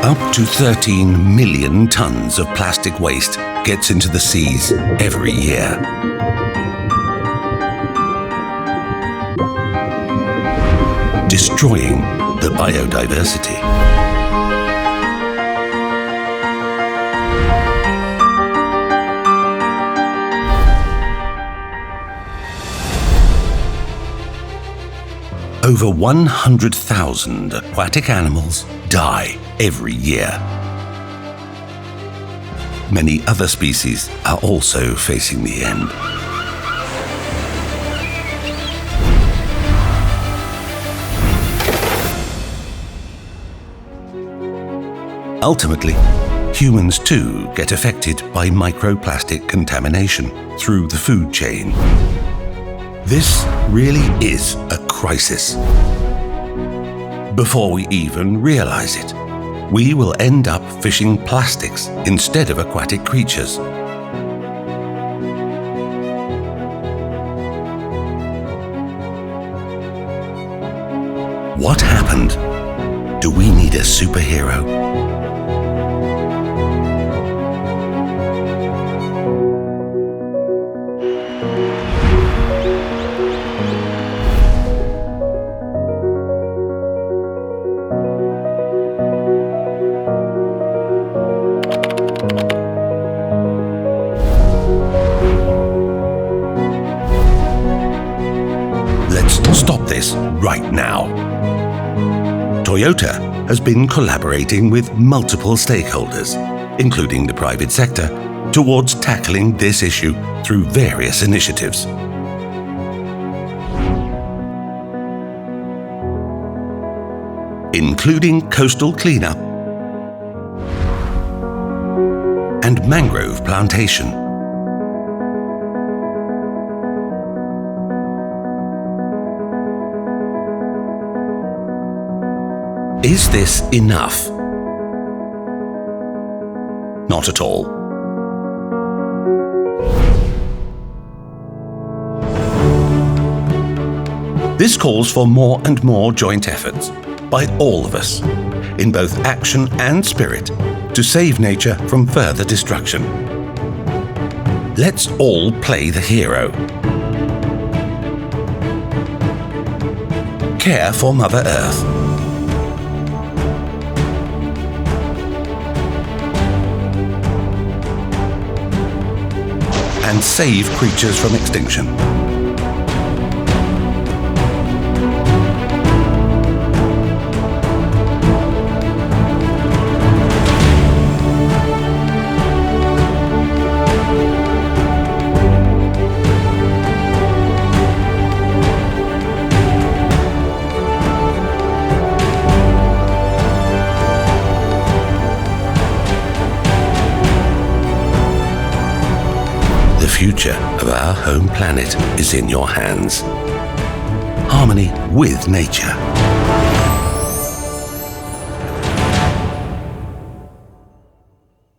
Up to 13 million tons of plastic waste gets into the seas every year. Destroying the biodiversity. Over 100,000 aquatic animals die every year. Many other species are also facing the end. Ultimately, humans too get affected by microplastic contamination through the food chain. This really is a crisis. Before we even realize it, we will end up fishing plastics instead of aquatic creatures. What happened? Do we need a superhero? Let's stop this right now. Toyota has been collaborating with multiple stakeholders, including the private sector, towards tackling this issue through various initiatives. Including coastal cleanup and mangrove plantation. Is this enough? Not at all. This calls for more and more joint efforts by all of us, in both action and spirit, to save nature from further destruction. Let's all play the hero. Care for Mother Earth. And save creatures from extinction. The future of our home planet is in your hands. Harmony with nature.